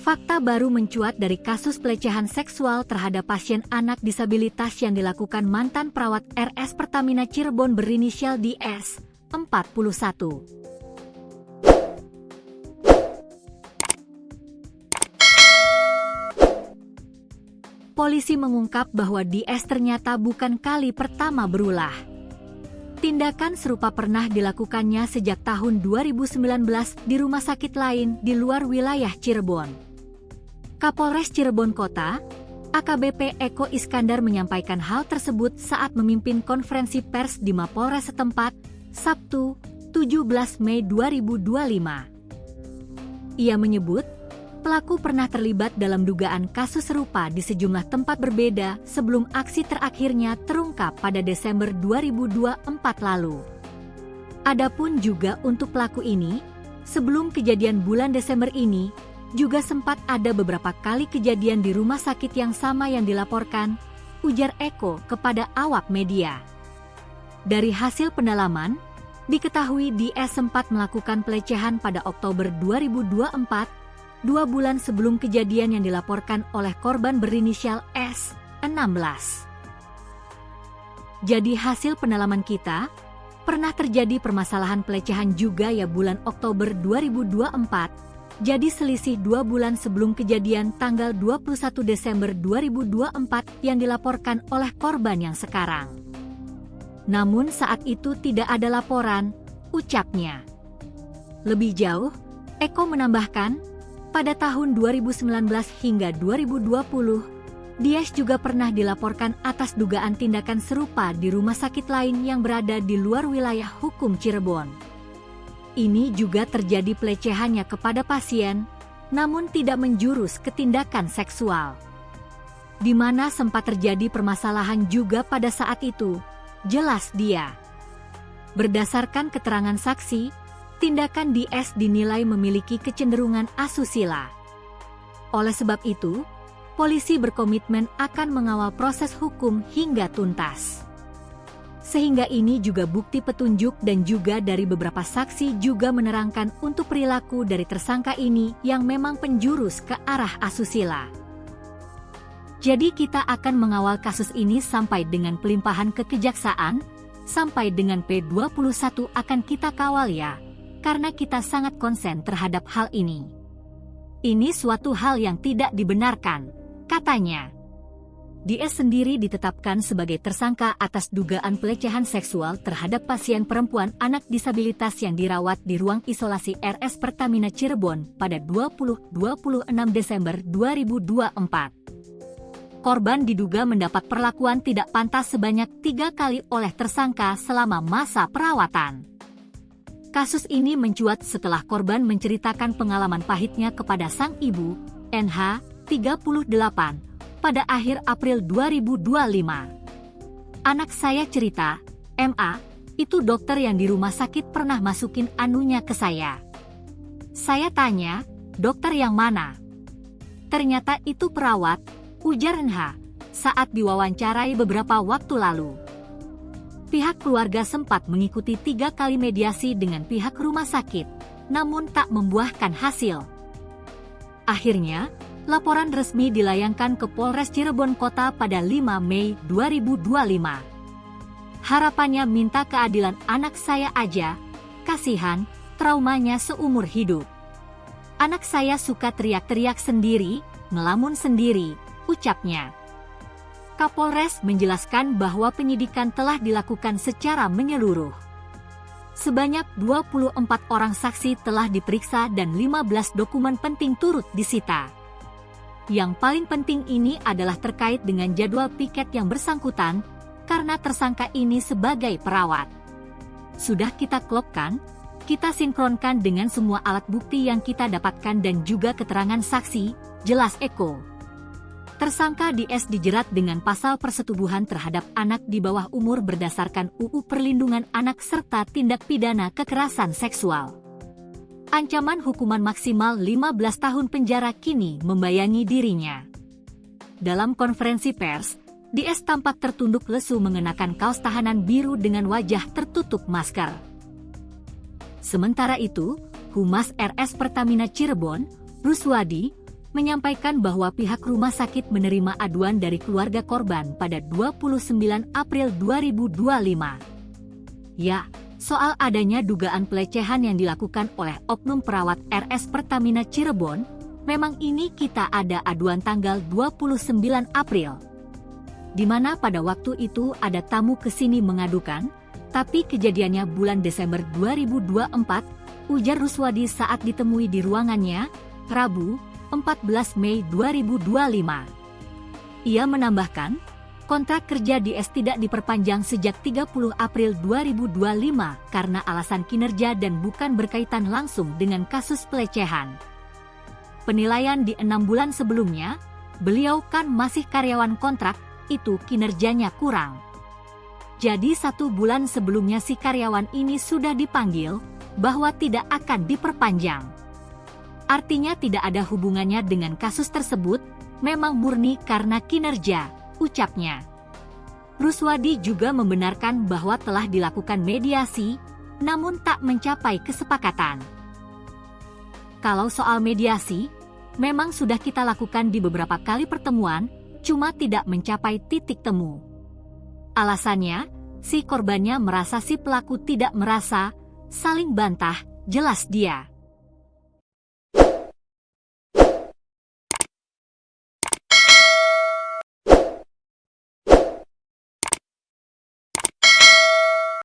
Fakta baru mencuat dari kasus pelecehan seksual terhadap pasien anak disabilitas yang dilakukan mantan perawat RS Pertamina Cirebon berinisial DS, 41. Polisi mengungkap bahwa DS ternyata bukan kali pertama berulah. Tindakan serupa pernah dilakukannya sejak tahun 2019 di rumah sakit lain di luar wilayah Cirebon. Kapolres Cirebon Kota, AKBP Eko Iskandar menyampaikan hal tersebut saat memimpin konferensi pers di Mapolres setempat, Sabtu, 17 Mei 2025. Ia menyebut, pelaku pernah terlibat dalam dugaan kasus serupa di sejumlah tempat berbeda sebelum aksi terakhirnya terungkap pada Desember 2024 lalu. Adapun juga untuk pelaku ini, sebelum kejadian bulan Desember ini, juga sempat ada beberapa kali kejadian di rumah sakit yang sama yang dilaporkan, ujar Eko kepada awak media. Dari hasil pendalaman, diketahui DS sempat melakukan pelecehan pada Oktober 2024, 2 bulan sebelum kejadian yang dilaporkan oleh korban berinisial S, 16. Jadi hasil pendalaman kita, pernah terjadi permasalahan pelecehan juga ya bulan Oktober 2024, jadi selisih 2 bulan sebelum kejadian tanggal 21 Desember 2024 yang dilaporkan oleh korban yang sekarang. Namun saat itu tidak ada laporan, ucapnya. Lebih jauh, Eko menambahkan, pada tahun 2019 hingga 2020, DS juga pernah dilaporkan atas dugaan tindakan serupa di rumah sakit lain yang berada di luar wilayah hukum Cirebon. Ini juga terjadi pelecehannya kepada pasien, namun tidak menjurus ke tindakan seksual. Di mana sempat terjadi permasalahan juga pada saat itu, jelas dia. Berdasarkan keterangan saksi, tindakan DS dinilai memiliki kecenderungan asusila. Oleh sebab itu, polisi berkomitmen akan mengawal proses hukum hingga tuntas. Sehingga ini juga bukti petunjuk dan juga dari beberapa saksi juga menerangkan untuk perilaku dari tersangka ini yang memang penjurus ke arah asusila. Jadi kita akan mengawal kasus ini sampai dengan pelimpahan ke kejaksaan, sampai dengan P21 akan kita kawal ya, karena kita sangat konsen terhadap hal ini. Ini suatu hal yang tidak dibenarkan, katanya. DS sendiri ditetapkan sebagai tersangka atas dugaan pelecehan seksual terhadap pasien perempuan anak disabilitas yang dirawat di ruang isolasi RS Pertamina Cirebon pada 26 Desember 2024. Korban diduga mendapat perlakuan tidak pantas sebanyak 3 kali oleh tersangka selama masa perawatan. Kasus ini mencuat setelah korban menceritakan pengalaman pahitnya kepada sang ibu, NH, 38, pada akhir April 2025. Anak saya cerita, MA, itu dokter yang di rumah sakit pernah masukin anunya ke saya. Saya tanya, dokter yang mana? Ternyata itu perawat, ujar NH, saat diwawancarai beberapa waktu lalu. Pihak keluarga sempat mengikuti 3 kali mediasi dengan pihak rumah sakit, namun tak membuahkan hasil. Akhirnya, laporan resmi dilayangkan ke Polres Cirebon Kota pada 5 Mei 2025. Harapannya minta keadilan anak saya aja, kasihan, traumanya seumur hidup. Anak saya suka teriak-teriak sendiri, ngelamun sendiri, ucapnya. Kapolres menjelaskan bahwa penyidikan telah dilakukan secara menyeluruh. Sebanyak 24 orang saksi telah diperiksa dan 15 dokumen penting turut disita. Yang paling penting ini adalah terkait dengan jadwal piket yang bersangkutan, karena tersangka ini sebagai perawat. Sudah kita klopkan, kita sinkronkan dengan semua alat bukti yang kita dapatkan dan juga keterangan saksi, jelas Eko. Tersangka DS dijerat dengan pasal persetubuhan terhadap anak di bawah umur berdasarkan UU Perlindungan Anak serta tindak pidana kekerasan seksual. Ancaman hukuman maksimal 15 tahun penjara kini membayangi dirinya. Dalam konferensi pers, DS tampak tertunduk lesu mengenakan kaos tahanan biru dengan wajah tertutup masker. Sementara itu, Humas RS Pertamina Cirebon, Ruswadi, menyampaikan bahwa pihak rumah sakit menerima aduan dari keluarga korban pada 29 April 2025. Ya, soal adanya dugaan pelecehan yang dilakukan oleh oknum perawat RS Pertamina Cirebon, memang ini kita ada aduan tanggal 29 April. Di mana pada waktu itu ada tamu ke sini mengadukan, tapi kejadiannya bulan Desember 2024, ujar Ruswadi saat ditemui di ruangannya, Rabu, 14 Mei 2025. Ia menambahkan, kontrak kerja di S tidak diperpanjang sejak 30 April 2025 karena alasan kinerja dan bukan berkaitan langsung dengan kasus pelecehan. Penilaian di 6 bulan sebelumnya, beliau kan masih karyawan kontrak, itu kinerjanya kurang. Jadi 1 bulan sebelumnya si karyawan ini sudah dipanggil, bahwa tidak akan diperpanjang. Artinya tidak ada hubungannya dengan kasus tersebut, memang murni karena kinerja, ucapnya. Ruswadi juga membenarkan bahwa telah dilakukan mediasi, namun tak mencapai kesepakatan. Kalau soal mediasi, memang sudah kita lakukan di beberapa kali pertemuan, cuma tidak mencapai titik temu. Alasannya, si korbannya merasa si pelaku tidak merasa, saling bantah, jelas dia.